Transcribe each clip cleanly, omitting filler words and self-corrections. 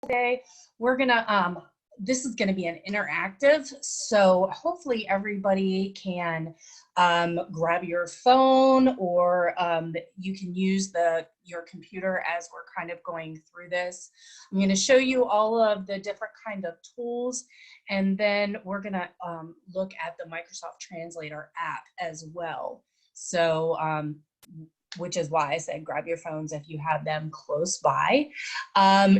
today. We're gonna this is gonna be an interactive, so hopefully everybody can grab your phone, or you can use your computer as we're kind of going through this. I'm going to show you all of the different kind of tools, and then we're going to look at the Microsoft Translator app as well. So which is why I said grab your phones if you have them close by.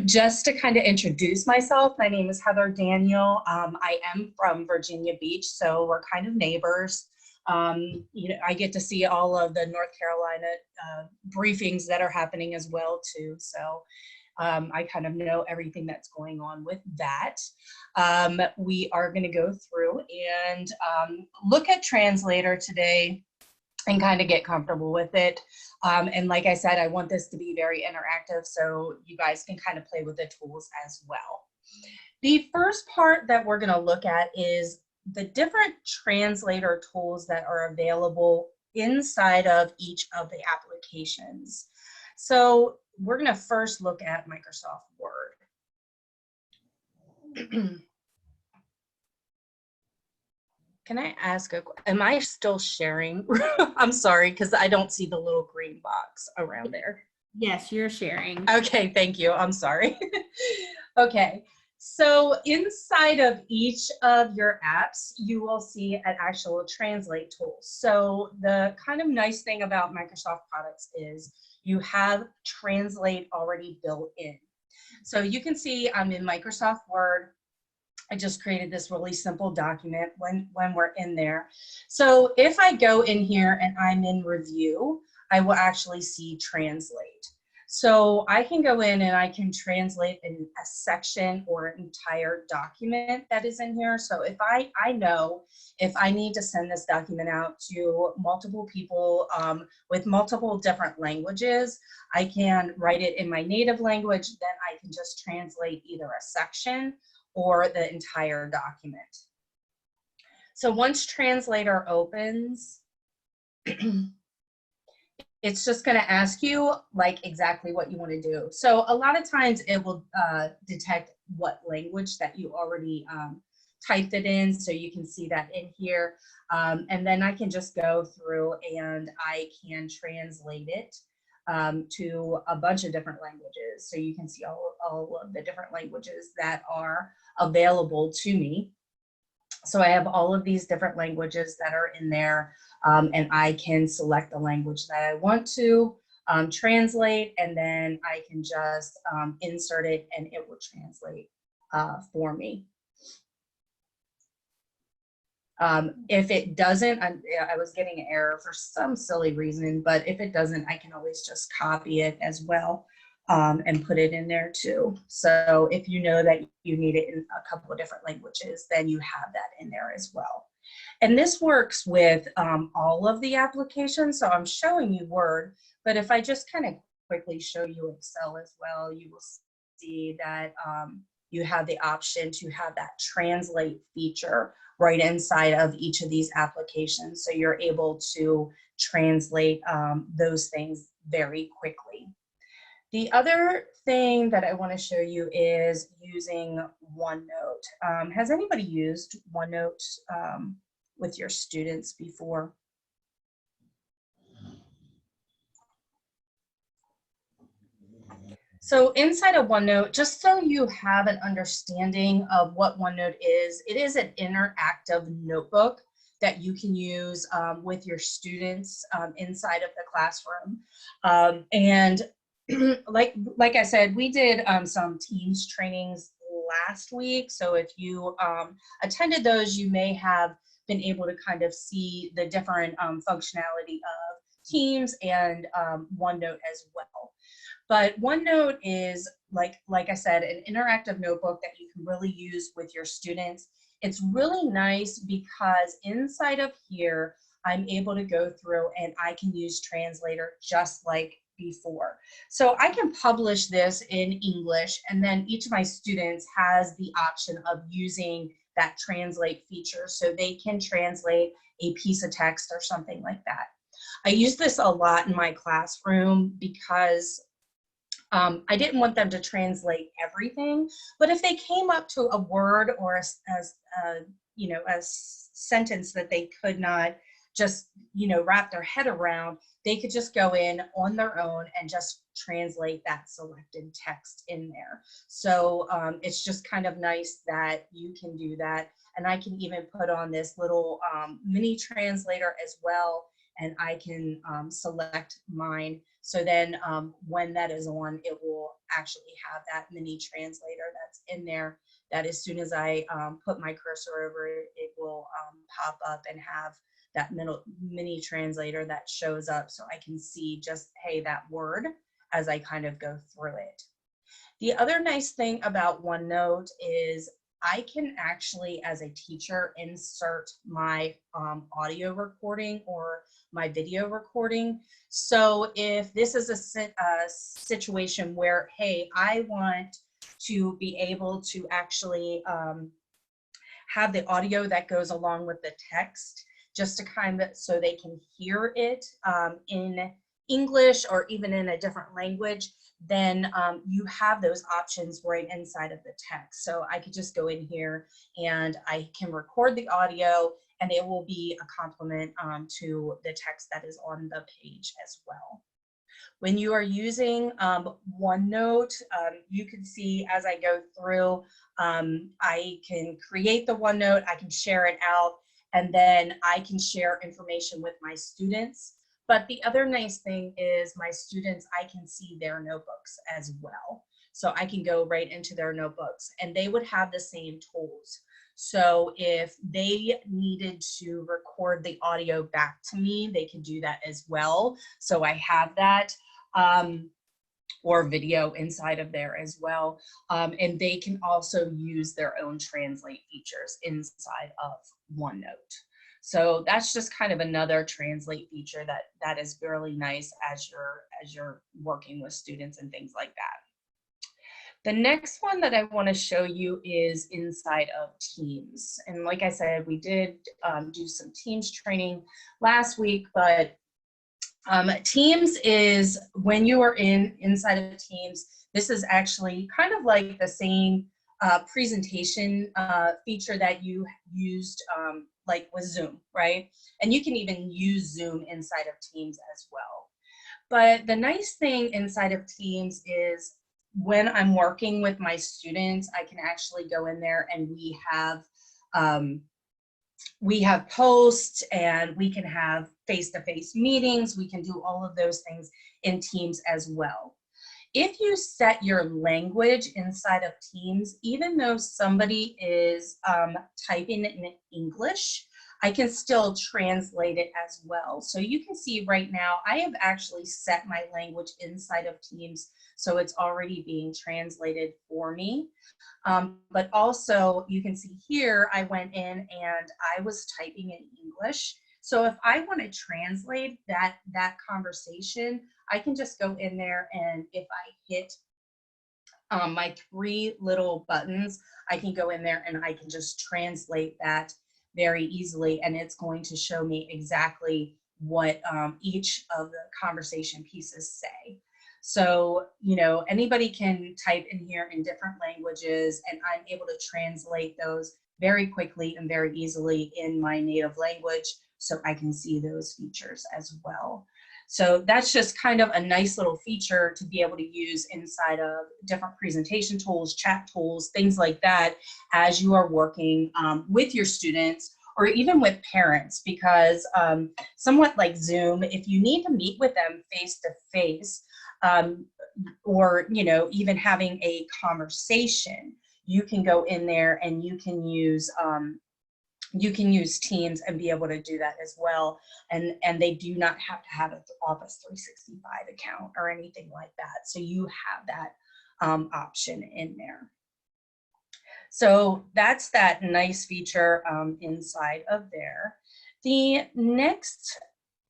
Just to kind of introduce myself, my name is Heather Daniel. I am from Virginia Beach, so we're kind of neighbors. You know, I get to see all of the North Carolina briefings that are happening as well too. So I kind of know everything that's going on with that. We are going to go through and look at Translator today and kind of get comfortable with it. And like I said, I want this to be very interactive so you guys can kind of play with the tools as well. The first part that we're going to look at is the different translator tools that are available inside of each of the applications. So we're going to first look at Microsoft Word. Can I ask am I still sharing? I'm sorry, because I don't see the little green box around there. Yes, you're sharing. Okay, thank you. I'm sorry. Okay, so inside of each of your apps, you will see an actual translate tool. So the kind of nice thing about Microsoft products is you have Translate already built in. So you can see I'm in Microsoft Word. I just created this really simple document when we're in there. So if I go in here and I'm in review, I will actually see translate. So I can go in and I can translate in a section or an entire document that is in here. So if I know if I need to send this document out to multiple people with multiple different languages, I can write it in my native language, then I can just translate either a section or the entire document. So once Translator opens, it's just going to ask you like exactly what you want to do. So a lot of times it will detect what language that you already typed it in, so you can see that in here. And then I can just go through and I can translate it to a bunch of different languages. So you can see all of the different languages that are available to me. So I have all of these different languages that are in there, and I can select the language that I want to translate, and then I can just insert it and it will translate for me. If it doesn't, I was getting an error for some silly reason, but if it doesn't, I can always just copy it as well and put it in there too. So if you know that you need it in a couple of different languages, then you have that in there as well. And this works with all of the applications. So I'm showing you Word, but if I just kind of quickly show you Excel as well, you will see that you have the option to have that translate feature right inside of each of these applications. So you're able to translate those things very quickly. The other thing that I want to show you is using OneNote. Has anybody used OneNote with your students before? So inside of OneNote, just so you have an understanding of what OneNote is, it is an interactive notebook that you can use with your students inside of the classroom. And like I said, we did some Teams trainings last week. So if you attended those, you may have been able to kind of see the different functionality of Teams and OneNote as well. But OneNote is, like I said, an interactive notebook that you can really use with your students. It's really nice because inside of here, I'm able to go through and I can use Translator just like before. So I can publish this in English, and then each of my students has the option of using that translate feature so they can translate a piece of text or something like that. I use this a lot in my classroom because I didn't want them to translate everything, but if they came up to a word or a sentence that they could not just, wrap their head around, they could just go in on their own and just translate that selected text in there. So it's just kind of nice that you can do that. And I can even put on this little mini translator as well, and I can select mine. So then when that is on, it will actually have that mini translator that's in there, that as soon as I put my cursor over it, it will pop up and have that mini translator that shows up, so I can see just, hey, that word as I kind of go through it. The other nice thing about OneNote is I can actually, as a teacher, insert my audio recording or my video recording. So if this is a situation where, hey, I want to be able to actually have the audio that goes along with the text, just to kind of, so they can hear it in English or even in a different language, then you have those options right inside of the text. So I could just go in here and I can record the audio, and it will be a complement to the text that is on the page as well. When you are using OneNote, you can see as I go through, I can create the OneNote, I can share it out, and then I can share information with my students. But the other nice thing is my students, I can see their notebooks as well. So I can go right into their notebooks, and they would have the same tools. So if they needed to record the audio back to me, they can do that as well. So I have that. Or video inside of there as well. And they can also use their own translate features inside of OneNote. So that's just kind of another translate feature that is really nice as you're working with students and things like that. The next one that I want to show you is inside of Teams. And like I said, we did do some Teams training last week, but Teams is when you are inside of Teams, this is actually kind of like the same presentation feature that you used like with Zoom, right? And you can even use Zoom inside of Teams as well. But the nice thing inside of Teams is when I'm working with my students, I can actually go in there and we have posts, and we can have face-to-face meetings. We can do all of those things in Teams as well. If you set your language inside of Teams, even though somebody is typing in English, I can still translate it as well. So you can see right now, I have actually set my language inside of Teams, so it's already being translated for me. But also you can see here, I went in and I was typing in English. So if I want to translate that conversation, I can just go in there, and if I hit my three little buttons, I can go in there and I can just translate that very easily, and it's going to show me exactly what each of the conversation pieces say. So, anybody can type in here in different languages, and I'm able to translate those very quickly and very easily in my native language, so I can see those features as well. So that's just kind of a nice little feature to be able to use inside of different presentation tools, chat tools, things like that, as you are working with your students or even with parents, because somewhat like Zoom, if you need to meet with them face to face, or even having a conversation, you can go in there and you can use Teams and be able to do that as well. And they do not have to have an Office 365 account or anything like that. So you have that option in there. So that's that nice feature inside of there. The next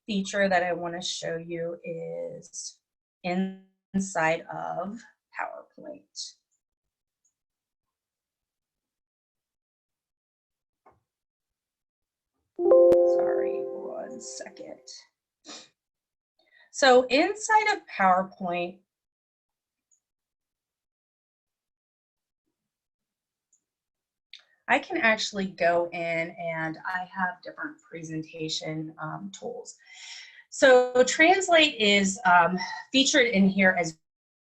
feature that I want to show you is inside of PowerPoint. Sorry, 1 second. So inside of PowerPoint, I can actually go in and I have different presentation tools. So Translate is featured in here as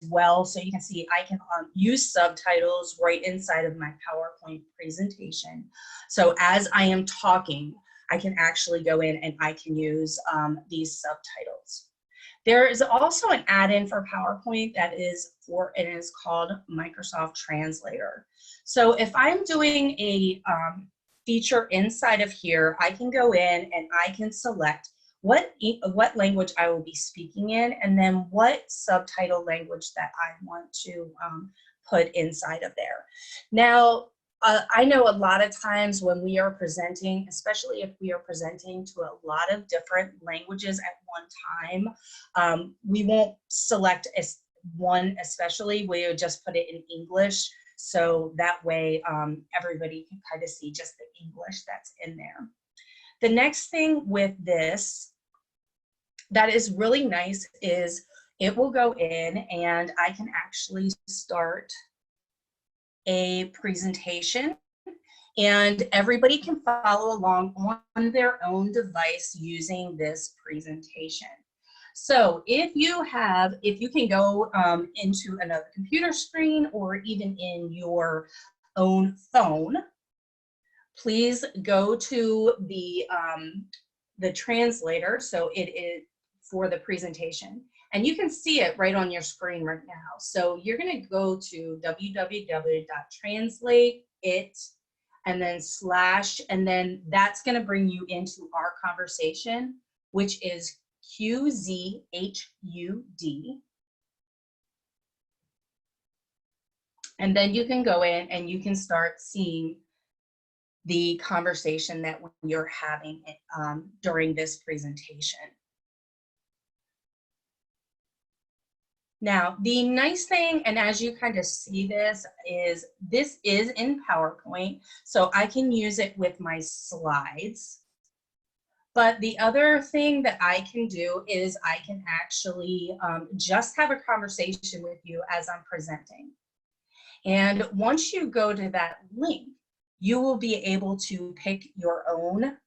well. So you can see I can use subtitles right inside of my PowerPoint presentation. So as I am talking, I can actually go in and I can use these subtitles. There is also an add-in for PowerPoint that is it is called Microsoft Translator. So if I'm doing a feature inside of here, I can go in and I can select what language I will be speaking in, and then what subtitle language that I want to put inside of there. Now, I know a lot of times when we are presenting, especially if we are presenting to a lot of different languages at one time, we won't select one especially, we would just put it in English. So that way everybody can kind of see just the English that's in there. The next thing with this that is really nice is it will go in and I can actually start a presentation and everybody can follow along on their own device using this presentation. So if you can go into another computer screen or even in your own phone, please go to the translator. So it is for the presentation. And you can see it right on your screen right now. So you're going to go to www.translate.it and then / and then that's going to bring you into our conversation, which is QZHUD. And then you can go in and you can start seeing the conversation that you're having during this presentation. Now, the nice thing, and as you kind of see this is in PowerPoint, so I can use it with my slides. But the other thing that I can do is I can actually just have a conversation with you as I'm presenting. And once you go to that link, you will be able to pick your own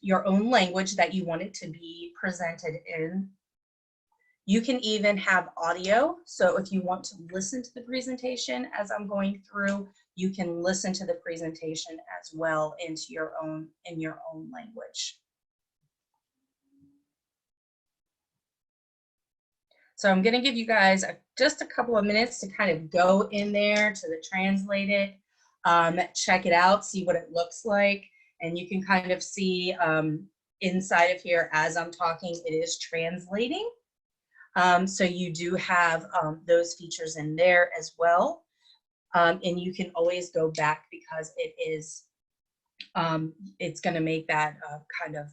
language that you want it to be presented in. You can even have audio. So if you want to listen to the presentation as I'm going through, you can listen to the presentation as well in your own language. So I'm going to give you guys just a couple of minutes to kind of go in there to the Translate it, check it out, see what it looks like, and you can kind of see inside of here as I'm talking, it is translating. So you do have those features in there as well. And you can always go back because it is, it's going to make that kind of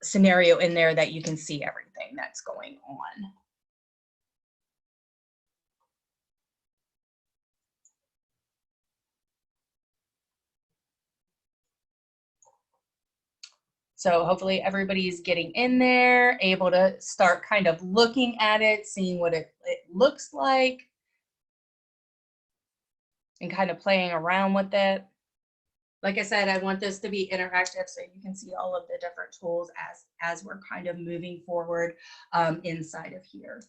scenario in there that you can see everything that's going on. So hopefully everybody's getting in there, able to start kind of looking at it, seeing what it looks like, and kind of playing around with it. Like I said, I want this to be interactive so you can see all of the different tools as we're kind of moving forward inside of here.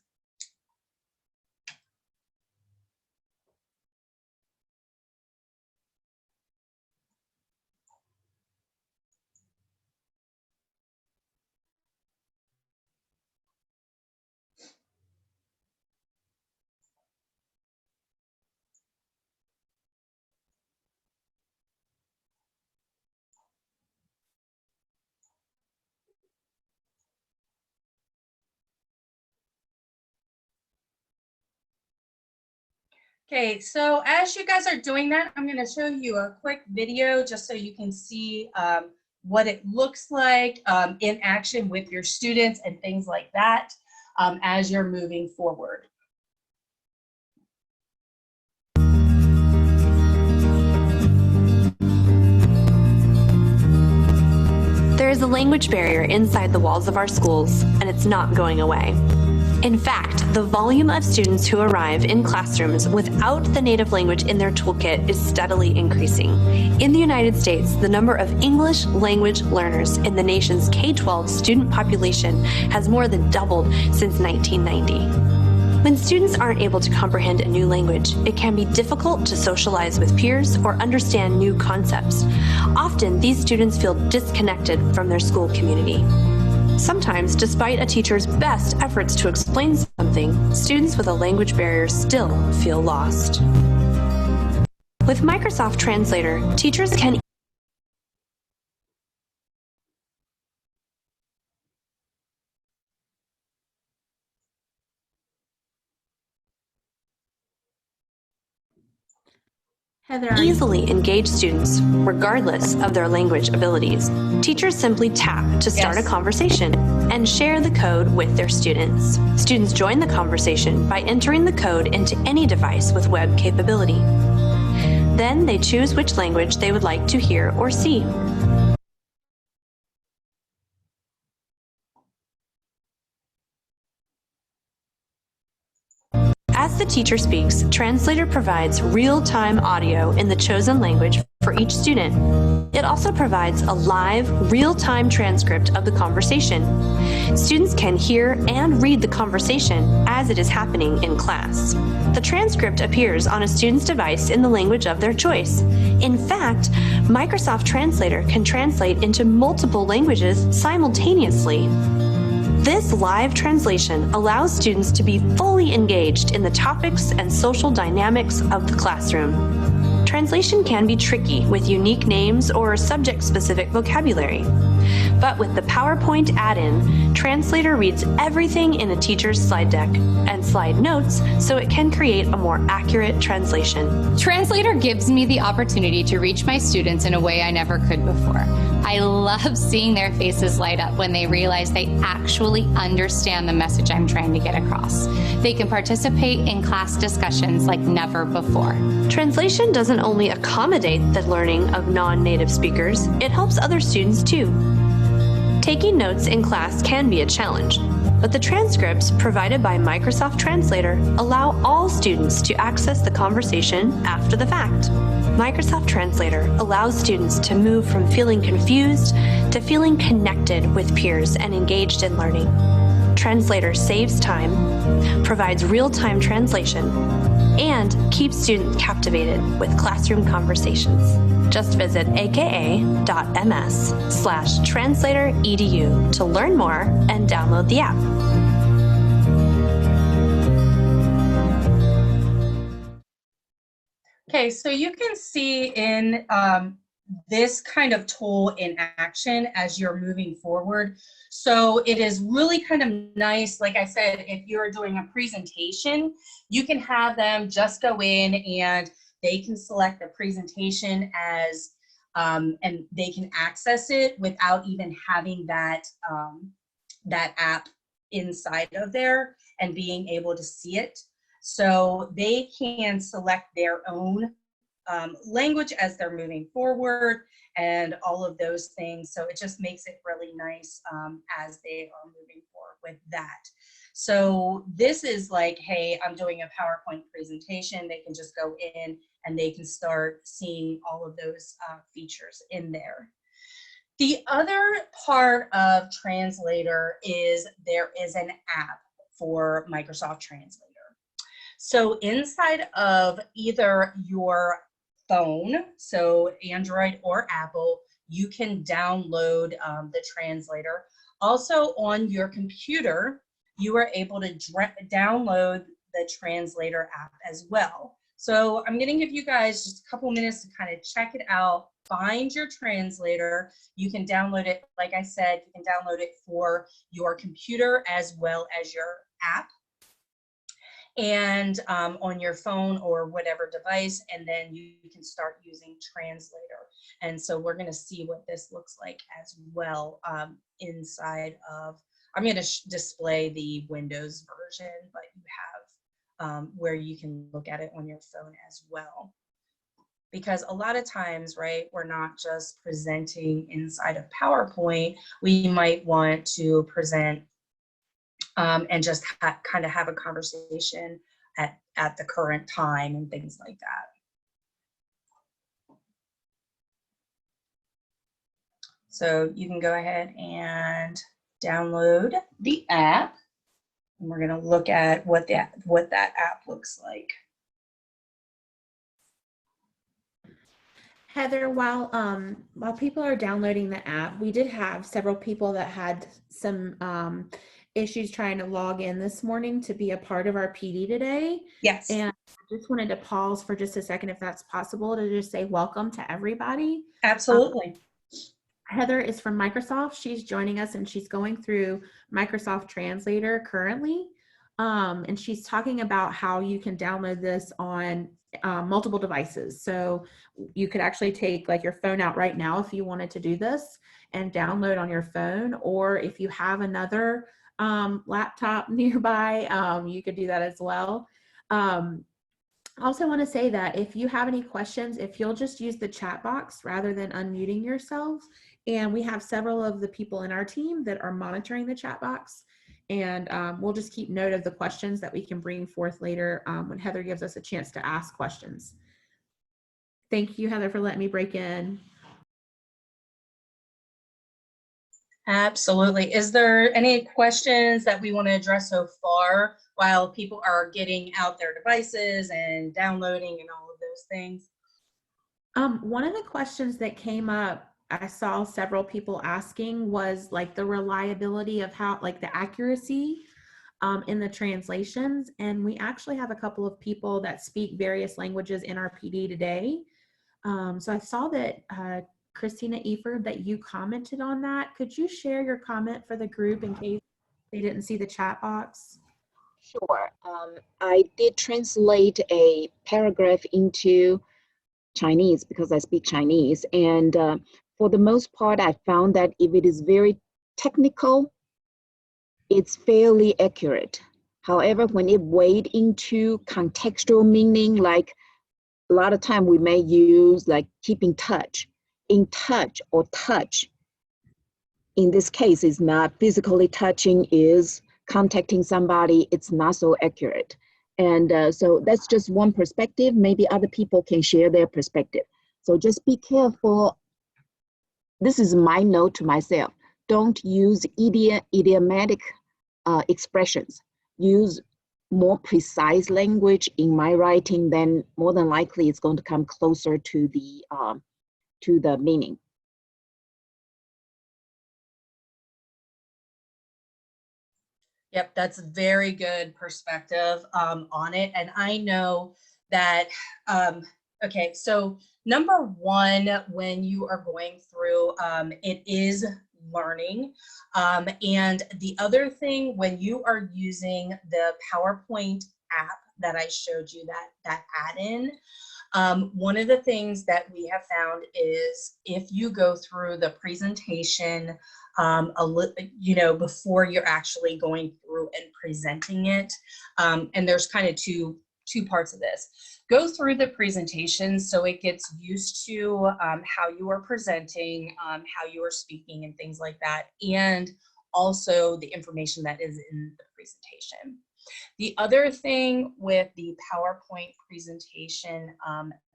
Okay, so as you guys are doing that, I'm going to show you a quick video just so you can see what it looks like in action with your students and things like that as you're moving forward. There is a language barrier inside the walls of our schools, and it's not going away. In fact, the volume of students who arrive in classrooms without the native language in their toolkit is steadily increasing. In the United States, the number of English language learners in the nation's K-12 student population has more than doubled since 1990. When students aren't able to comprehend a new language, it can be difficult to socialize with peers or understand new concepts. Often, these students feel disconnected from their school community. Sometimes, despite a teacher's best efforts to explain something, students with a language barrier still feel lost. With Microsoft Translator, teachers can easily engage students, regardless of their language abilities. Teachers simply tap to start a conversation and share the code with their students. Students join the conversation by entering the code into any device with web capability. Then they choose which language they would like to hear or see. As the teacher speaks, Translator provides real-time audio in the chosen language for each student. It also provides a live, real-time transcript of the conversation. Students can hear and read the conversation as it is happening in class. The transcript appears on a student's device in the language of their choice. In fact, Microsoft Translator can translate into multiple languages simultaneously. This live translation allows students to be fully engaged in the topics and social dynamics of the classroom. Translation can be tricky with unique names or subject-specific vocabulary. But with the PowerPoint add-in, Translator reads everything in a teacher's slide deck and slide notes so it can create a more accurate translation. Translator gives me the opportunity to reach my students in a way I never could before. I love seeing their faces light up when they realize they actually understand the message I'm trying to get across. They can participate in class discussions like never before. Translation doesn't only accommodate the learning of non-native speakers, it helps other students too. Taking notes in class can be a challenge, but the transcripts provided by Microsoft Translator allow all students to access the conversation after the fact. Microsoft Translator allows students to move from feeling confused to feeling connected with peers and engaged in learning. Translator saves time, provides real-time translation, and keeps students captivated with classroom conversations. Just visit aka.ms/translator.edu to learn more and download the app. Okay, so you can see in this kind of tool in action as you're moving forward. So it is really kind of nice, like I said, if you're doing a presentation, you can have them just go in and they can select the presentation as, and they can access it without even having that, that app inside of there and being able to see it. So they can select their own language as they're moving forward and all of those things. So it just makes it really nice as they are moving forward with that. So this is like, hey, I'm doing a PowerPoint presentation. They can just go in and they can start seeing all of those features in there. The other part of Translator is there is an app for Microsoft Translator. So inside of either your phone, so Android or Apple, you can download the translator. Also on your computer, you are able to download the translator app as well. So I'm going to give you guys just a couple minutes to kind of check it out, find your translator. You can download it, like I said, you can download it for your computer as well as your app. And on your phone or whatever device, and then you can start using Translator. And so we're going to see what this looks like as well inside of, I'm going to display the Windows version, but you have where you can look at it on your phone as well. Because a lot of times, right, we're not just presenting inside of PowerPoint, we might want to present and just kind of have a conversation at the current time and things like that. So you can go ahead and download the app, and we're going to look at what that app looks like. Heather, while people are downloading the app, we did have several people that had some issues trying to log in this morning to be a part of our PD today. Yes. And I just wanted to pause for just a second, if that's possible, to just say welcome to everybody. Absolutely. Heather is from Microsoft. She's joining us and she's going through Microsoft Translator currently. And she's talking about how you can download this on multiple devices. So you could actually take like your phone out right now if you wanted to do this and download on your phone, or if you have another laptop nearby, you could do that as well. I also want to say that if you have any questions, if you'll just use the chat box rather than unmuting yourself, and we have several of the people in our team that are monitoring the chat box, and we'll just keep note of the questions that we can bring forth later when Heather gives us a chance to ask questions. Thank you, Heather, for letting me break in. Absolutely. Is there any questions that we want to address so far while people are getting out their devices and downloading and all of those things? One of the questions that came up, I saw several people asking, was like the reliability of how, like the accuracy in the translations. And we actually have a couple of people that speak various languages in our PD today. So I saw that Christina Eford, that you commented on that. Could you share your comment for the group in case they didn't see the chat box? Sure. I did translate a paragraph into Chinese because I speak Chinese. And for the most part, I found that if it is very technical, it's fairly accurate. However, when it wade into contextual meaning, like a lot of time we may use like keep in touch or touch. In this case, is not physically touching, is contacting somebody. It's not so accurate. And so that's just one perspective. Maybe other people can share their perspective. So just be careful. This is my note to myself. Don't use idiomatic expressions. Use more precise language in my writing, then more than likely it's going to come closer to the meaning. Yep, that's a very good perspective on it. And I know that, okay, so number one, when you are going through, it is learning. And the other thing, when you are using the PowerPoint app that I showed you, that add-in, one of the things that we have found is if you go through the presentation before you're actually going through and presenting it, and there's kind of two parts of this. Go through the presentation so it gets used to how you are presenting, how you are speaking and things like that, and also the information that is in the presentation. The other thing with the PowerPoint presentation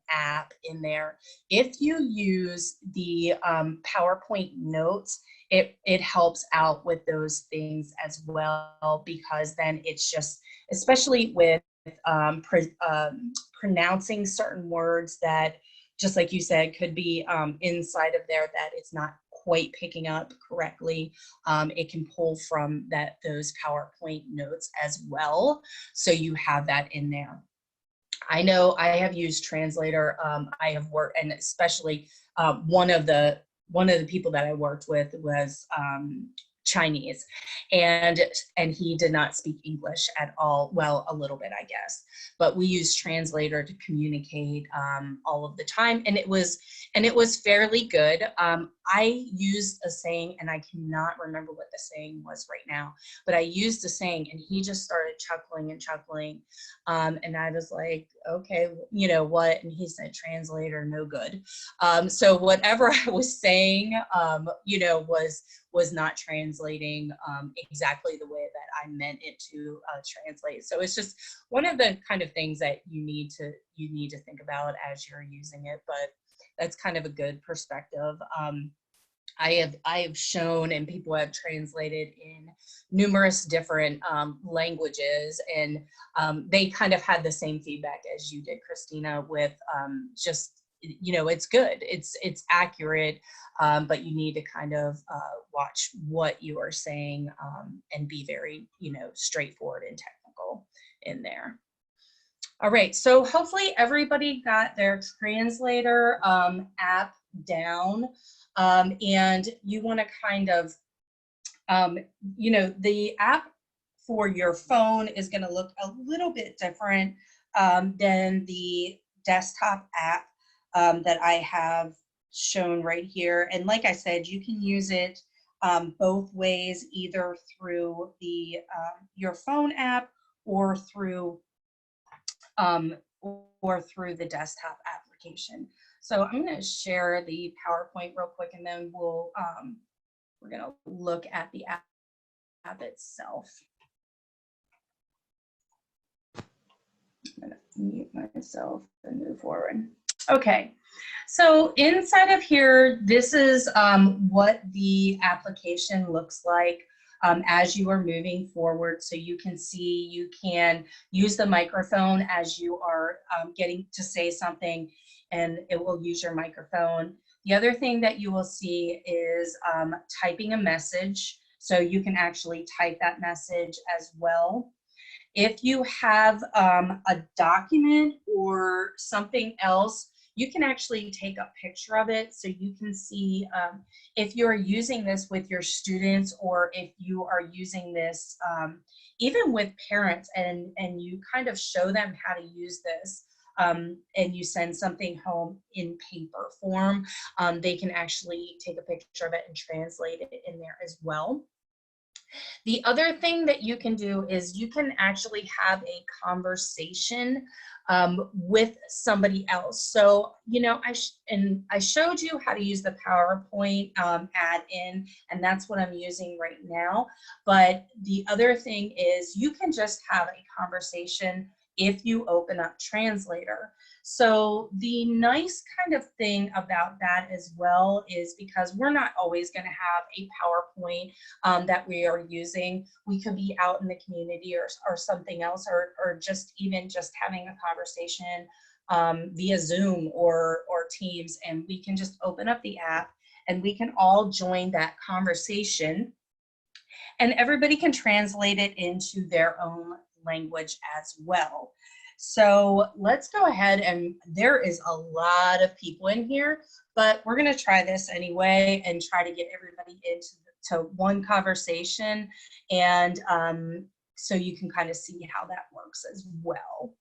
app in there, if you use the PowerPoint notes, it helps out with those things as well, because then it's just, especially with pronouncing certain words that, just like you said, could be inside of there that it's not quite picking up correctly, it can pull from those PowerPoint notes as well. So you have that in there. I know I have used Translator. I have worked, and especially one of the people that I worked with was Chinese, and he did not speak English at all. Well, a little bit, I guess, but we used Translator to communicate all of the time, and it was fairly good. I used a saying, and I cannot remember what the saying was right now, but I used a saying, and he just started chuckling and chuckling, and I was like, okay, you know what? And he said, Translator, no good. So whatever I was saying, was not translating translating exactly the way that I meant it to translate. So it's just one of the kind of things that you need to think about as you're using it, but that's kind of a good perspective. I have shown, and people have translated in numerous different languages, and they kind of had the same feedback as you did, Christina, with just, you know, it's good, it's accurate, but you need to kind of watch what you are saying and be very, you know, straightforward and technical in there. All right, so hopefully everybody got their translator app down. And you want to kind of, you know, the app for your phone is going to look a little bit different than the desktop app that I have shown right here. And like I said, you can use it both ways, either through the your phone app or through the desktop application. So I'm going to share the PowerPoint real quick, and then we're going to look at the app itself. I'm going to mute myself and move forward. Okay, so inside of here, this is what the application looks like as you are moving forward. So you can see, you can use the microphone as you are getting to say something, and it will use your microphone. The other thing that you will see is typing a message. So you can actually type that message as well. If you have a document or something else, you can actually take a picture of it so you can see if you're using this with your students, or if you are using this even with parents, and you kind of show them how to use this, and you send something home in paper form, they can actually take a picture of it and translate it in there as well. The other thing that you can do is you can actually have a conversation with somebody else. So, you know, I showed you how to use the PowerPoint add-in, and that's what I'm using right now. But the other thing is you can just have a conversation if you open up Translator. So the nice kind of thing about that as well is, because we're not always going to have a PowerPoint that we are using. We could be out in the community or something else, or just even just having a conversation via Zoom or Teams, and we can just open up the app and we can all join that conversation, and everybody can translate it into their own language as well. So let's go ahead, and there is a lot of people in here, but we're going to try this anyway and try to get everybody into one conversation, and so you can kind of see how that works as well.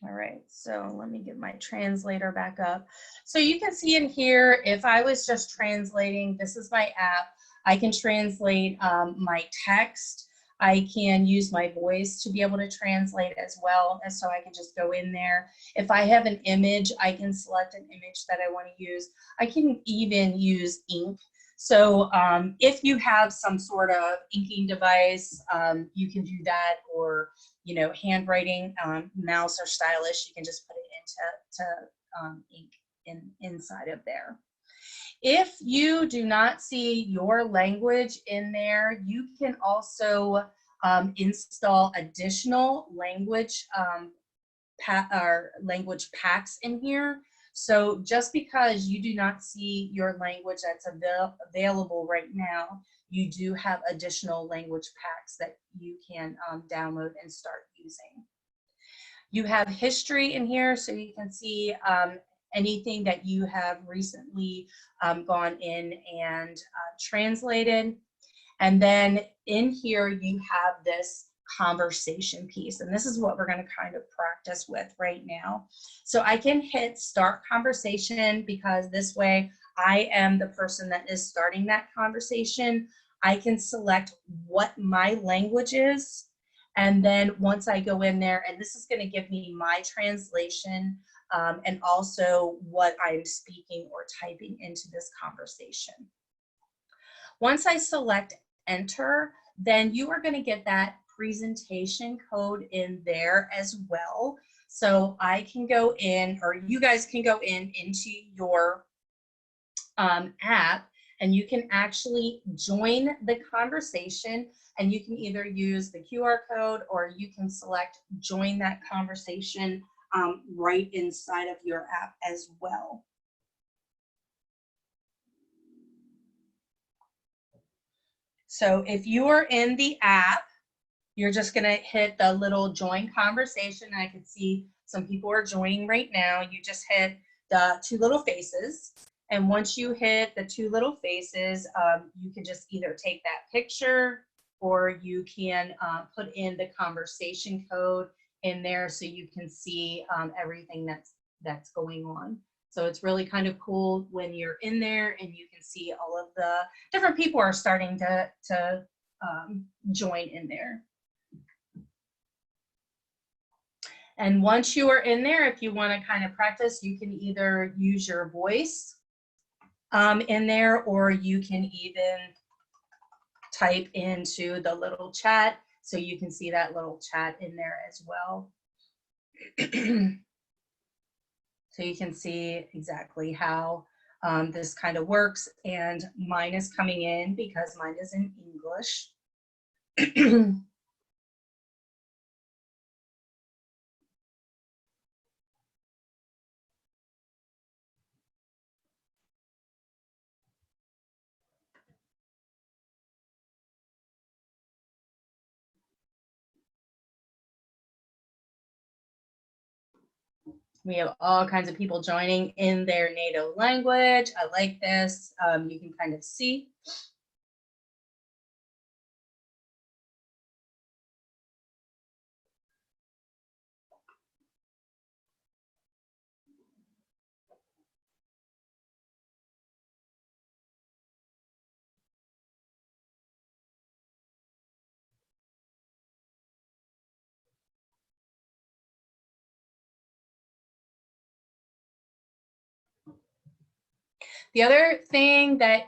All right, so let me get my translator back up. So you can see in here, if I was just translating, this is my app. I can translate my text. I can use my voice to be able to translate as well. And so I can just go in there. If I have an image, I can select an image that I want to use. I can even use ink. So if you have some sort of inking device, you can do that, or, you know, handwriting, mouse or stylus, you can just put it into ink inside of there. If you do not see your language in there, you can also install additional language language packs in here. So just because you do not see your language that's available right now, you do have additional language packs that you can download and start using. You have history in here, so you can see anything that you have recently gone in and translated. And then in here you have this conversation piece, and this is what we're going to kind of practice with right now. So I can hit start conversation, because this way I am the person that is starting that conversation. I can select what my language is, and then once I go in there, and this is going to give me my translation and also what I'm speaking or typing into this conversation. Once I select enter, then you are going to get that presentation code in there as well. So I can go in, or you guys can go into your app, and you can actually join the conversation, and you can either use the QR code or you can select join that conversation right inside of your app as well. So if you are in the app, you're just going to hit the little join conversation. I can see some people are joining right now. You just hit the two little faces. And once you hit the two little faces, you can just either take that picture, or you can put in the conversation code in there so you can see everything that's going on. So it's really kind of cool when you're in there and you can see all of the different people are starting to join in there. And once you are in there, if you want to kind of practice, you can either use your voice in there, or you can even type into the little chat, so you can see that little chat in there as well. So you can see exactly how this kind of works, and mine is coming in because mine is in English. We have all kinds of people joining in their native language. I like this. You can kind of see. The other thing that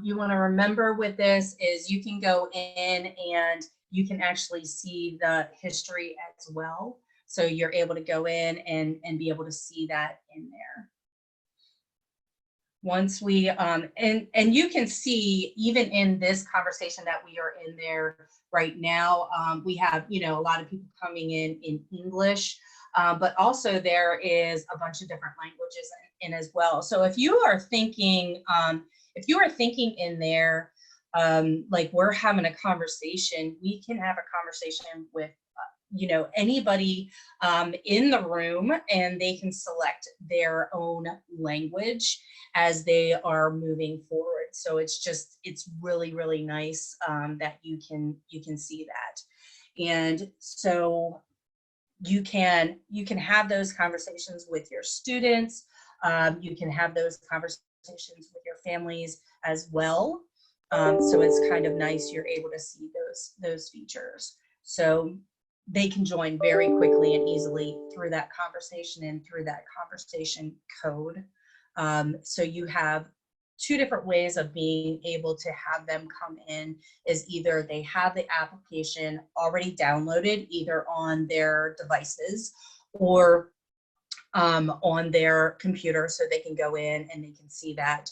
you want to remember with this is you can go in and you can actually see the history as well. So you're able to go in and be able to see that in there. Once we, and you can see even in this conversation that we are in there right now, we have, you know, a lot of people coming in English, but also there is a bunch of different languages in as well. So if you are thinking, in there, like we're having a conversation, we can have a conversation with you know, anybody in the room, and they can select their own language as they are moving forward. So it's just, it's really, really nice that you can see that. And so you can have those conversations with your students. You can have those conversations with your families as well. So it's kind of nice, you're able to see those features. So they can join very quickly and easily through that conversation and through that conversation code. So you have two different ways of being able to have them come in, is either they have the application already downloaded either on their devices or on their computer, so they can go in and they can see that.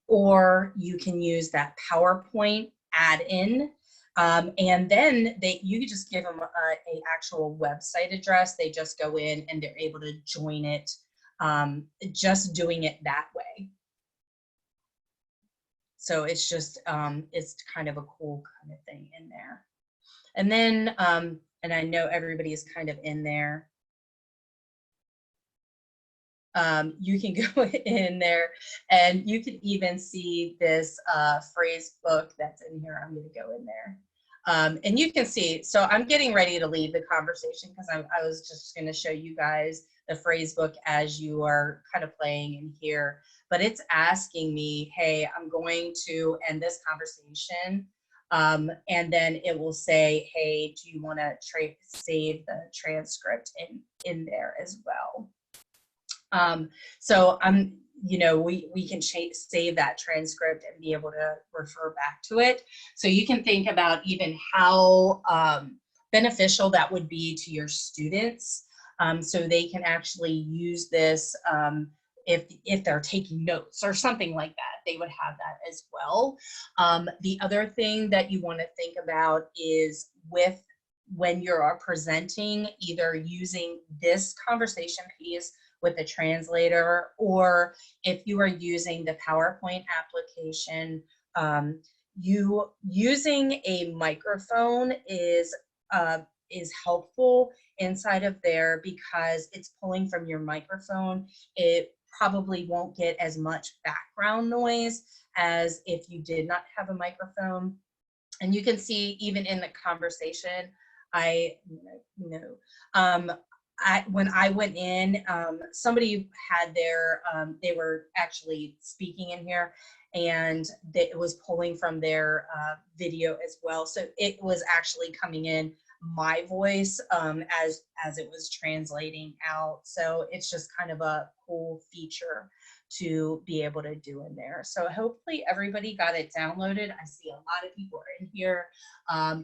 Or you can use that PowerPoint add-in. And then you can just give them a actual website address. They just go in and they're able to join it, just doing it that way. So it's just, it's kind of a cool kind of thing in there. And then, and I know everybody is kind of in there. You can go in there and you can even see this phrase book that's in here. I'm going to go in there. And you can see, so I'm getting ready to leave the conversation because I was just going to show you guys the phrase book as you are kind of playing in here. But it's asking me, hey, I'm going to end this conversation. And then it will say, hey, do you want to save the transcript in there as well? So we can save that transcript and be able to refer back to it. So you can think about even how beneficial that would be to your students, so they can actually use this if they're taking notes or something like that. They would have that as well. The other thing that you want to think about is when you are presenting, either using this conversation piece with the translator, or if you are using the PowerPoint application, you using a microphone is helpful inside of there because it's pulling from your microphone. It probably won't get as much background noise as if you did not have a microphone. And you can see even in the conversation, when I went in, somebody had they were actually speaking in here, and it was pulling from their video as well. So it was actually coming in my voice as it was translating out. So it's just kind of a cool feature to be able to do in there. So hopefully everybody got it downloaded. I see a lot of people are in here,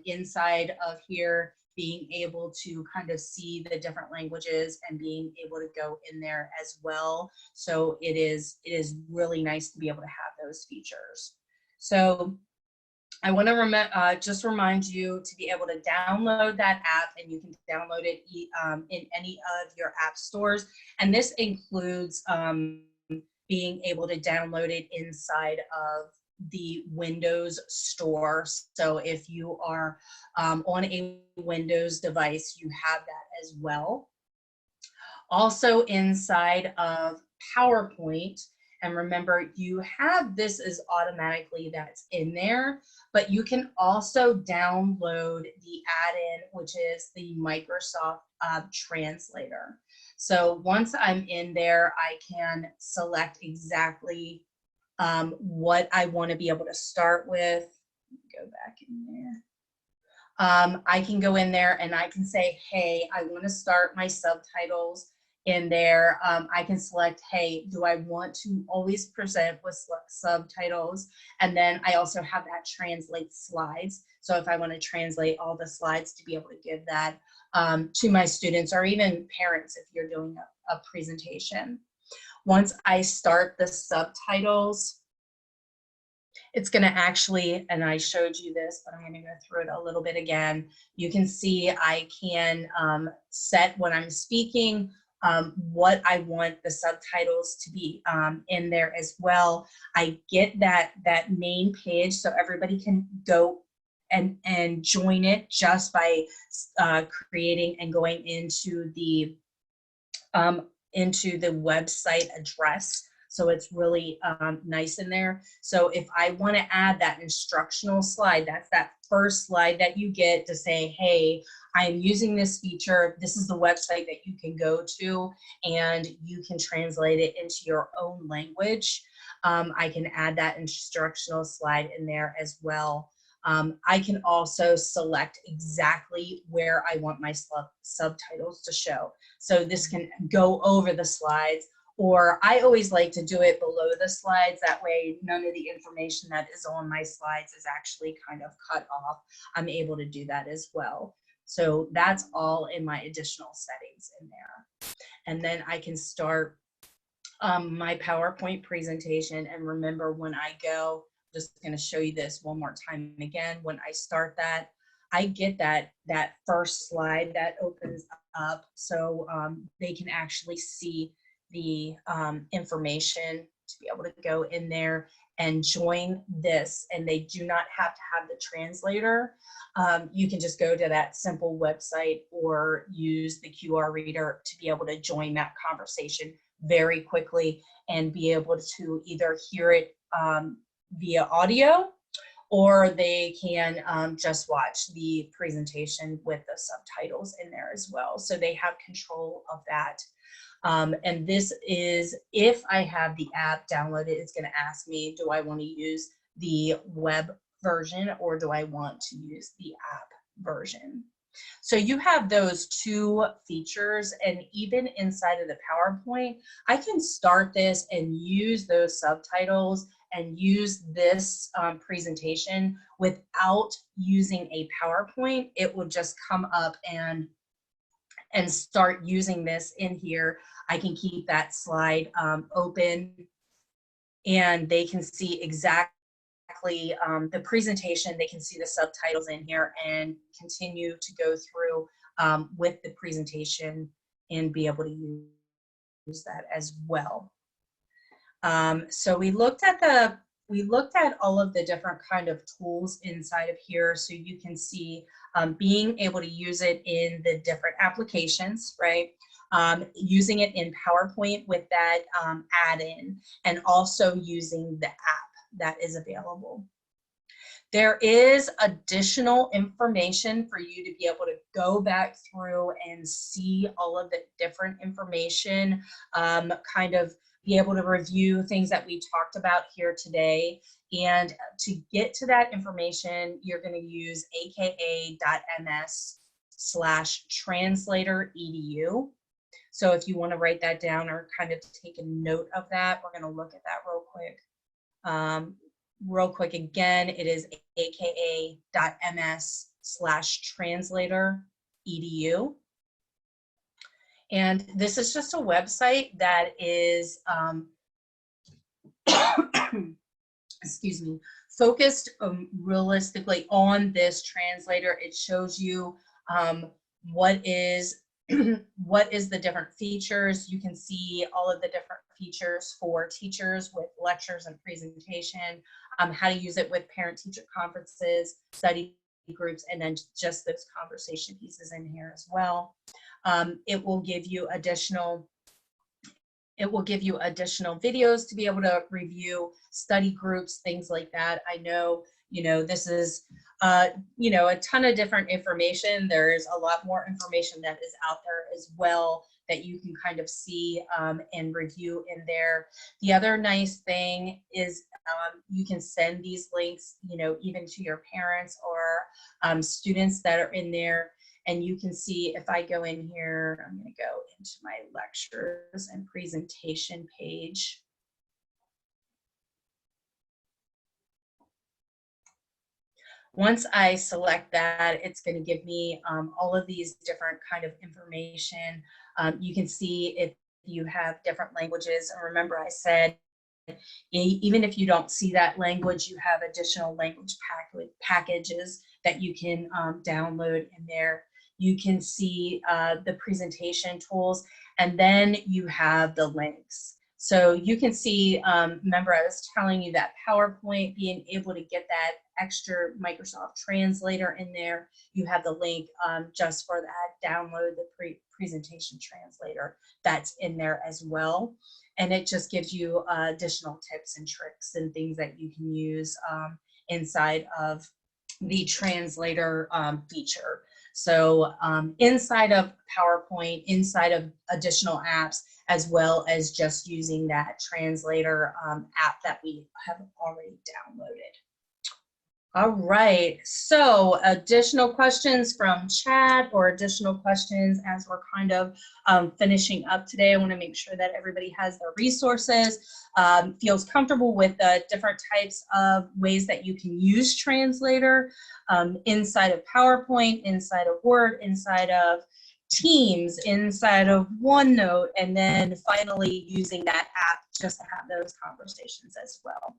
inside of here, being able to kind of see the different languages and being able to go in there as well. So it is really nice to be able to have those features. So I want to just remind you to be able to download that app, and you can download it in any of your app stores. And this includes being able to download it inside of the Windows store. So if you are on a Windows device, you have that as well. Also inside of PowerPoint, and remember, you have this is automatically that's in there, but you can also download the add-in, which is the Microsoft Translator. So once I'm in there, I can select exactly what I want to be able to start with. Go back in there. I can go in there and I can say, hey, I want to start my subtitles in there. I can select, hey, do I want to always present with subtitles? And then I also have that translate slides. So if I want to translate all the slides to be able to give that to my students, or even parents if you're doing a presentation. Once I start the subtitles, it's going to actually, and I showed you this, but I'm going to go through it a little bit again. You can see I can set when I'm speaking what I want the subtitles to be in there as well. I get that main page so everybody can go and join it just by creating and going into the website address. So it's really nice in there. So if I want to add that instructional slide, that's that first slide that you get to say, hey, I am using this feature. This is the website that you can go to, and you can translate it into your own language. I can add that instructional slide in there as well. I can also select exactly where I want my subtitles to show. So this can go over the slides, or I always like to do it below the slides. That way, none of the information that is on my slides is actually kind of cut off. I'm able to do that as well. So that's all in my additional settings in there. And then I can start my PowerPoint presentation. And remember, when I go, just going to show you this one more time again. When I start that, I get that first slide that opens up, so they can actually see the information to be able to go in there and join this, and they do not have to have the translator. You can just go to that simple website or use the QR reader to be able to join that conversation very quickly and be able to either hear it via audio, or they can just watch the presentation with the subtitles in there as well. So they have control of that. And this is, if I have the app downloaded, it's going to ask me, do I want to use the web version or do I want to use the app version? So you have those two features, and even inside of the PowerPoint, I can start this and use those subtitles and use this presentation without using a PowerPoint. It would just come up and start using this in here. I can keep that slide open, and they can see exactly the presentation. They can see the subtitles in here and continue to go through with the presentation and be able to use that as well. So we looked at all of the different kind of tools inside of here, so you can see being able to use it in the different applications, right? Using it in PowerPoint with that add-in, and also using the app that is available. There is additional information for you to be able to go back through and see all of the different information, kind of be able to review things that we talked about here today. And to get to that information, you're going to use aka.ms/translator.edu. So if you want to write that down or kind of take a note of that, we're going to look at that real quick. Again, it is aka.ms/translator.edu. And this is just a website that is, excuse me, focused realistically on this translator. It shows you what is the different features. You can see all of the different features for teachers with lectures and presentation, how to use it with parent-teacher conferences, study groups, and then just those conversation pieces in here as well. It will give you additional videos to be able to review, study groups, things like that. I know, this is, a ton of different information. There's a lot more information that is out there as well that you can kind of see and review in there. The other nice thing is you can send these links, even to your parents or students that are in there. And you can see, if I go in here, I'm going to go into my lectures and presentation page. Once I select that, it's going to give me all of these different kind of information. You can see if you have different languages. And remember, I said, even if you don't see that language, you have additional language packages that you can download in there. You can see the presentation tools, and then you have the links. So you can see, remember I was telling you that PowerPoint, being able to get that extra Microsoft Translator in there, you have the link just for that, download the presentation translator that's in there as well. And it just gives you additional tips and tricks and things that you can use inside of the translator feature. So inside of PowerPoint, inside of additional apps, as well as just using that translator app that we have already downloaded. All right, so additional questions from chat or additional questions as we're kind of finishing up today. I want to make sure that everybody has their resources, feels comfortable with the different types of ways that you can use Translator inside of PowerPoint, inside of Word, inside of Teams, inside of OneNote, and then finally using that app just to have those conversations as well.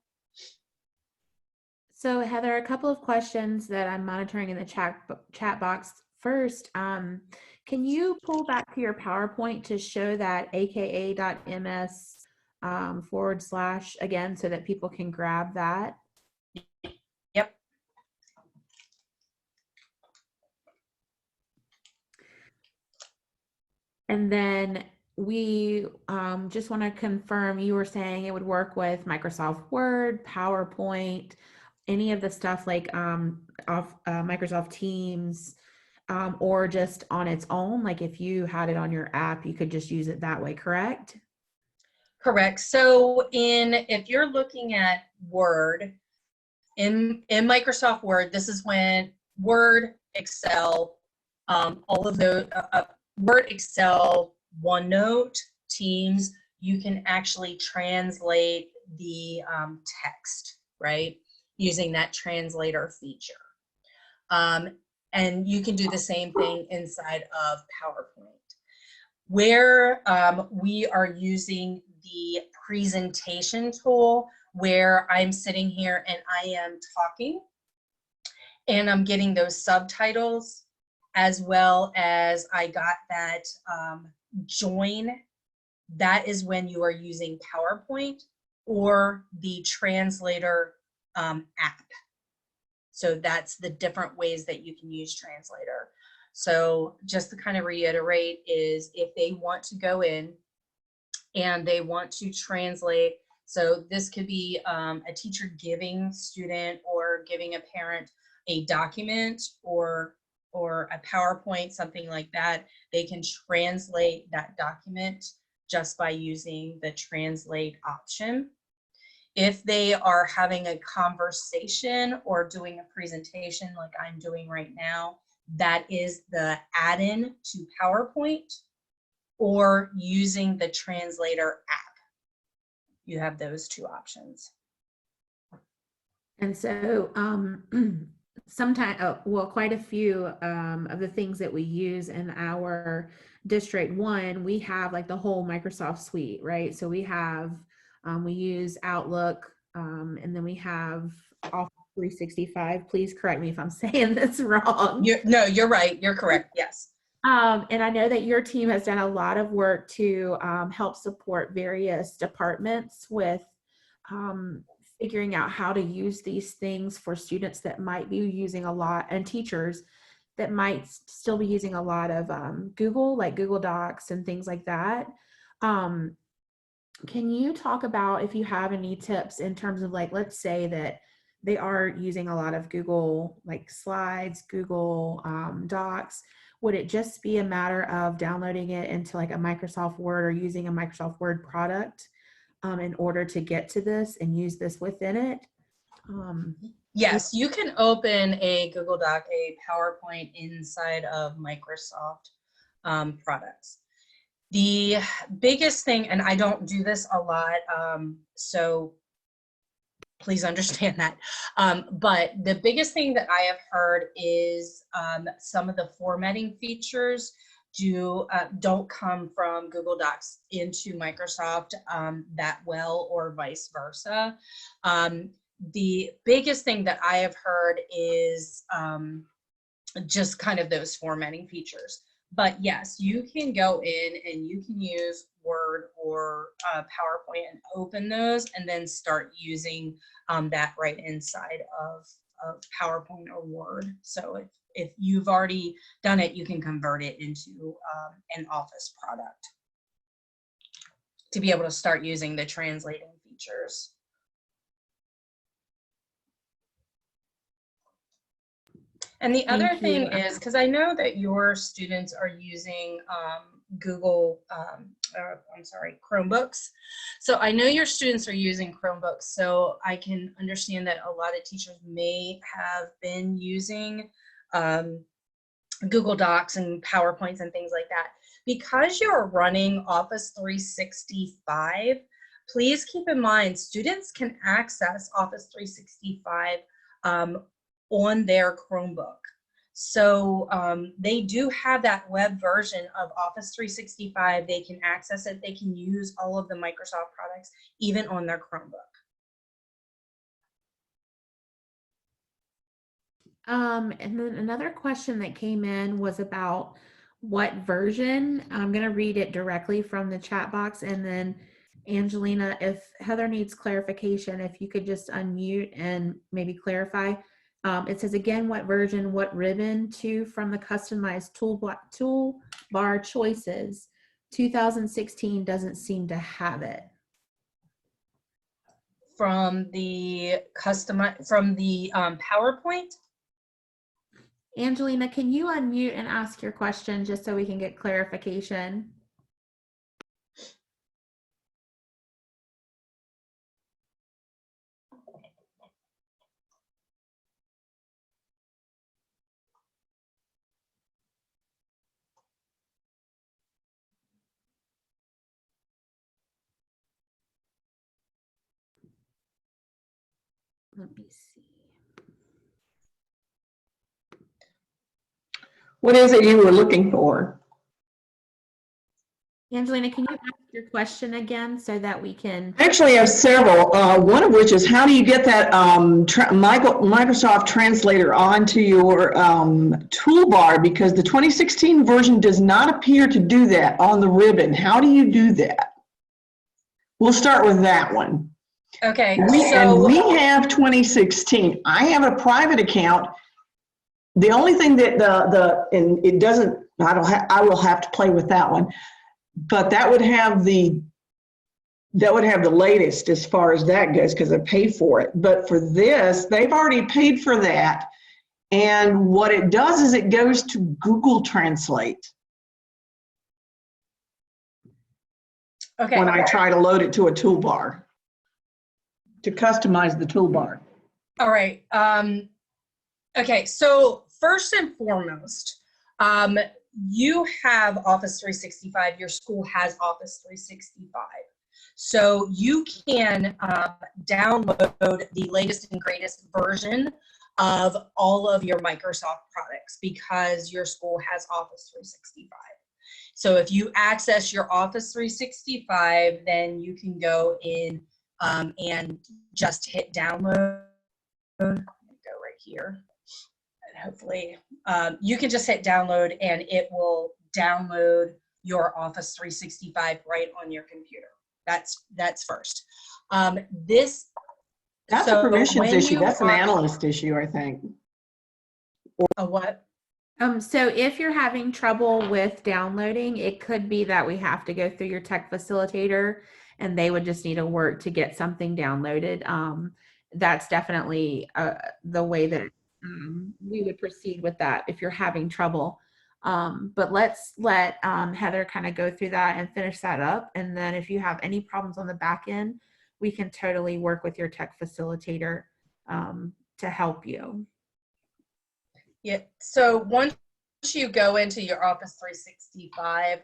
So Heather, a couple of questions that I'm monitoring in the chat box. First, can you pull back to your PowerPoint to show that aka.ms / again, so that people can grab that? Yep. And then we just want to confirm, you were saying it would work with Microsoft Word, PowerPoint, any of the stuff like Microsoft Teams, or just on its own, like if you had it on your app, you could just use it that way, correct? Correct. So if you're looking at Word, in Microsoft Word, this is when Word, Excel, all of the Word, Excel, OneNote, Teams, you can actually translate the text, right? Using that translator feature. And you can do the same thing inside of PowerPoint. Where we are using the presentation tool, where I'm sitting here and I am talking and I'm getting those subtitles, as well as I got that join. That is when you are using PowerPoint or the Translator app. So that's the different ways that you can use Translator. So just to kind of reiterate is, if they want to go in and they want to translate, so this could be a teacher giving student or giving a parent a document or a PowerPoint, something like that, they can translate that document just by using the translate option. If they are having a conversation or doing a presentation like I'm doing right now, that is the add-in to PowerPoint, or using the Translator app. You have those two options. And so sometimes, well, quite a few of the things that we use in our district, one, we have like the whole Microsoft suite, right? So we have, we use Outlook, and then we have Office 365. Please correct me if I'm saying this wrong. No, you're right. You're correct. Yes. And I know that your team has done a lot of work to help support various departments with figuring out how to use these things for students that might be using a lot, and teachers that might still be using a lot of Google, like Google Docs and things like that. Can you talk about if you have any tips in terms of, like, let's say that they are using a lot of Google, like Slides, Google Docs. Would it just be a matter of downloading it into like a Microsoft Word or using a Microsoft Word product in order to get to this and use this within it? Yes, you can open a Google Doc, a PowerPoint inside of Microsoft products. The biggest thing, and I don't do this a lot, so please understand that, but the biggest thing that I have heard is some of the formatting features don't come from Google Docs into Microsoft that well, or vice versa. The biggest thing that I have heard is just kind of those formatting features. But yes, you can go in and you can use Word or PowerPoint and open those, and then start using that right inside of PowerPoint or Word. So if you've already done it, you can convert it into an Office product to be able to start using the translating features. And the other thing is, because I know that your students are using Chromebooks. So I know your students are using Chromebooks. So I can understand that a lot of teachers may have been using Google Docs and PowerPoints and things like that. Because you're running Office 365, please keep in mind students can access Office 365 on their Chromebook. So they do have that web version of Office 365. They can access it. They can use all of the Microsoft products, even on their Chromebook. And then another question that came in was about what version. I'm going to read it directly from the chat box, and then Angelina, if Heather needs clarification, if you could just unmute and maybe clarify. It says, again, what version, what ribbon to from the customized toolbar choices. 2016 doesn't seem to have it. From the PowerPoint? Angelina, can you unmute and ask your question just so we can get clarification? Let me see. What is it you were looking for? Angelina, can you ask your question again so that we can? I actually have several, one of which is how do you get that Microsoft Translator onto your toolbar, because the 2016 version does not appear to do that on the ribbon. How do you do that? We'll start with that one. Okay, And we have 2016. I have a private account. The only thing that and it doesn't, I will have to play with that one, but that would have the latest as far as that goes because I paid for it. But for this, they've already paid for that. And what it does is it goes to Google Translate. Okay. When I try to load it to a toolbar, to customize the toolbar. All right. Okay, so first and foremost, you have Office 365. Your school has Office 365. So you can download the latest and greatest version of all of your Microsoft products because your school has Office 365. So if you access your Office 365, then you can go in and just hit download. Go right here. And hopefully you can just hit download and it will download your Office 365 right on your computer. That's first. That's a permissions issue. That's an analyst issue, I think. A what? So if you're having trouble with downloading, it could be that we have to go through your tech facilitator and they would just need to work to get something downloaded. That's definitely the way that we would proceed with that if you're having trouble. But let's let Heather kind of go through that and finish that up. And then if you have any problems on the back end, we can totally work with your tech facilitator to help you. Yeah, so once you go into your Office 365,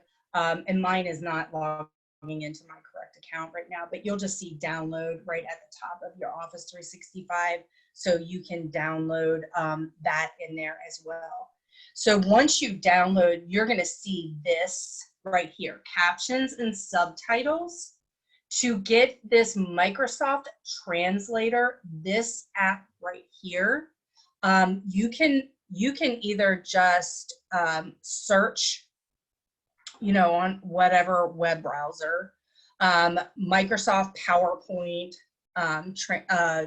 and mine is not logging into my correct account right now, but you'll just see download right at the top of your Office 365. So you can download that in there as well. So once you download, you're going to see this right here, captions and subtitles. To get this Microsoft Translator, this app right here, you can either just search, on whatever web browser, Microsoft PowerPoint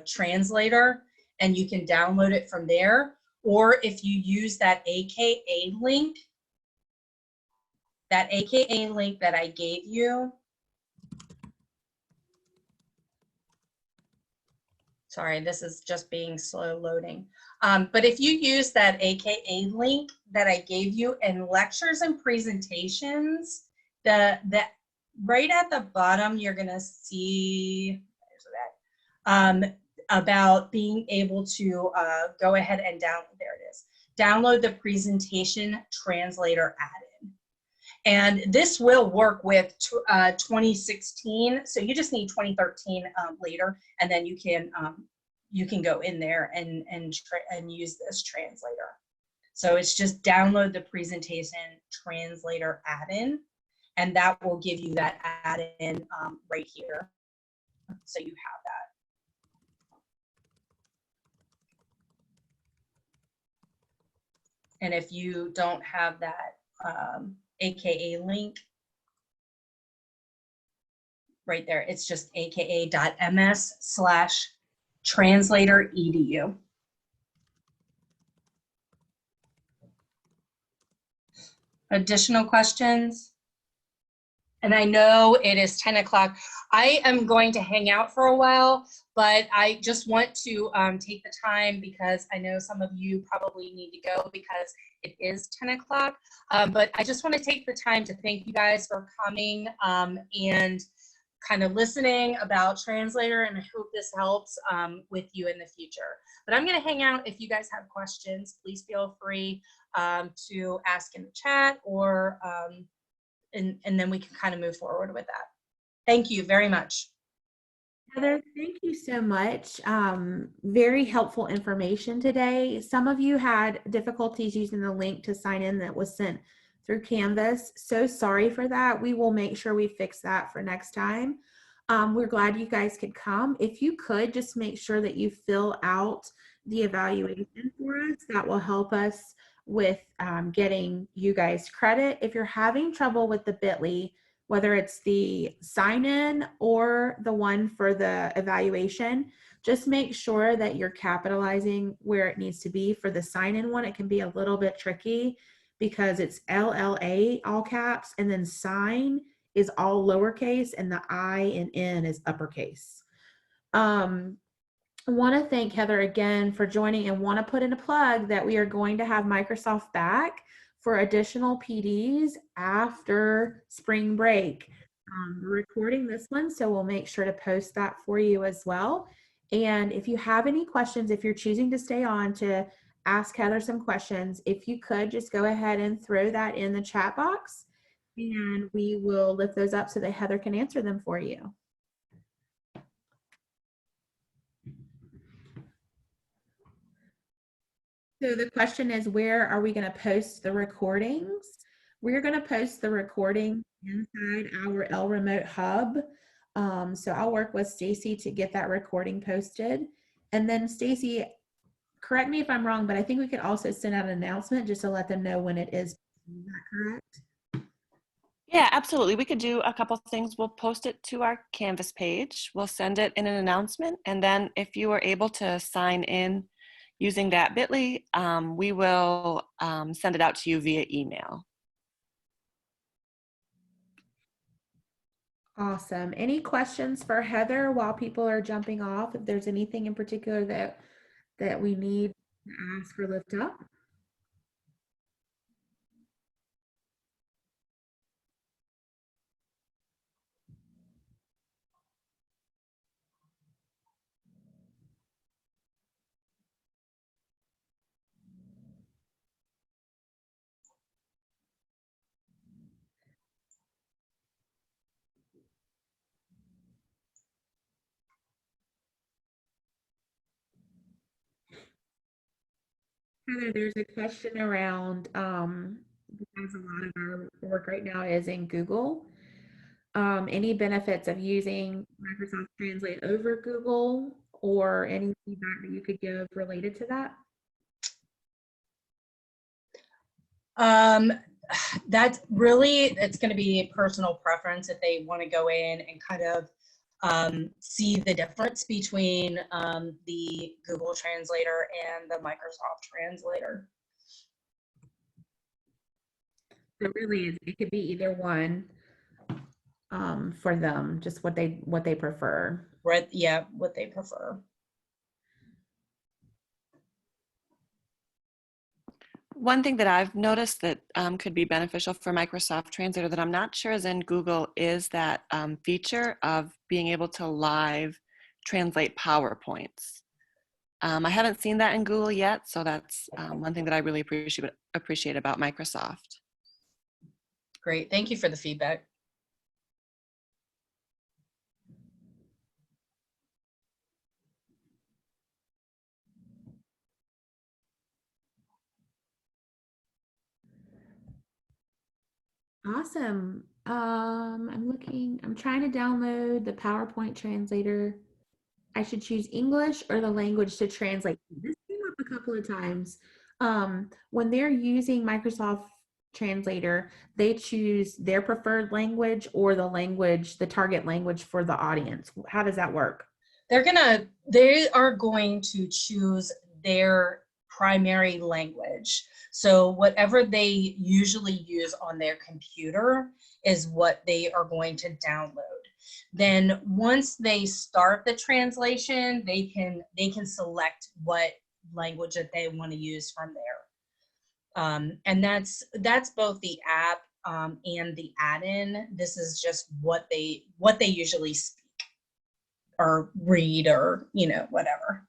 Translator, and you can download it from there. Or if you use that AKA link that I gave you, sorry, this is just being slow loading. But if you use that AKA link that I gave you in lectures and presentations, the right at the bottom, you're gonna see about being able to go ahead and download the presentation translator add-in. And this will work with 2016. So you just need 2013 later, and then you can go in there and use this translator. So it's just download the presentation translator add-in, and that will give you that add-in right here. So you have that. And if you don't have that AKA link right there, it's just aka.ms/translator.edu. Additional questions? And I know it is 10 o'clock. I am going to hang out for a while, but I just want to take the time because I know some of you probably need to go because it is 10 o'clock. But I just want to take the time to thank you guys for coming and kind of listening about Translator, and I hope this helps with you in the future. But I'm going to hang out. If you guys have questions, please feel free to ask in the chat or and then we can kind of move forward with that. Thank you very much. Heather, thank you so much. Very helpful information today. Some of you had difficulties using the link to sign in that was sent through Canvas. So sorry for that. We will make sure we fix that for next time. We're glad you guys could come. If you could, just make sure that you fill out the evaluation for us. That will help us with getting you guys credit. If you're having trouble with the bit.ly, whether it's the sign in or the one for the evaluation, just make sure that you're capitalizing where it needs to be. For the sign in one, it can be a little bit tricky because it's LLA all caps and then sign is all lowercase and the I and N is uppercase. I want to thank Heather again for joining and want to put in a plug that we are going to have Microsoft back for additional PDs after spring break. We're recording this one, so we'll make sure to post that for you as well. And if you have any questions, if you're choosing to stay on to ask Heather some questions, if you could just go ahead and throw that in the chat box and we will lift those up so that Heather can answer them for you. So the question is, where are we going to post the recordings? We're going to post the recording inside our L Remote Hub. So I'll work with Stacy to get that recording posted. And then Stacy, correct me if I'm wrong, but I think we could also send out an announcement just to let them know when it is. Is that correct? Yeah, absolutely. We could do a couple things. We'll post it to our Canvas page. We'll send it in an announcement. And then if you are able to sign in using that bit.ly, we will send it out to you via email. Awesome. Any questions for Heather while people are jumping off? If there's anything in particular that we need to ask or lift up? Heather, there's a question around, because a lot of our work right now is in Google. Any benefits of using Microsoft Translate over Google or any feedback that you could give related to that? That's really, it's going to be personal preference if they want to go in and kind of see the difference between the Google Translator and the Microsoft Translator. It really is. It could be either one for them, just what they prefer. Right? Yeah, what they prefer. One thing that I've noticed that could be beneficial for Microsoft Translator that I'm not sure is in Google is that feature of being able to live translate PowerPoints. I haven't seen that in Google yet, so that's one thing that I really appreciate about Microsoft. Great, thank you for the feedback. Awesome. I'm trying to download the PowerPoint translator. I should choose English or the language to translate. This came up a couple of times. When they're using Microsoft Translator, they choose their preferred language or the target language for the audience. How does that work? They are going to choose their primary language. So whatever they usually use on their computer is what they are going to download. Then once they start the translation, they can select what language that they want to use from there. And that's both the app and the add-in. This is just what they usually speak or read or, you know, whatever.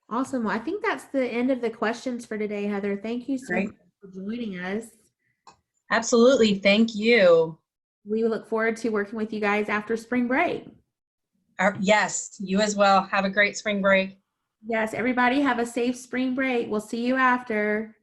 Awesome. Well, I think that's the end of the questions for today, Heather. Thank you so Great. much for joining us. Absolutely. Thank you. We look forward to working with you guys after spring break. Yes, you as well. Have a great spring break. Yes, everybody have a safe spring break. We'll see you after.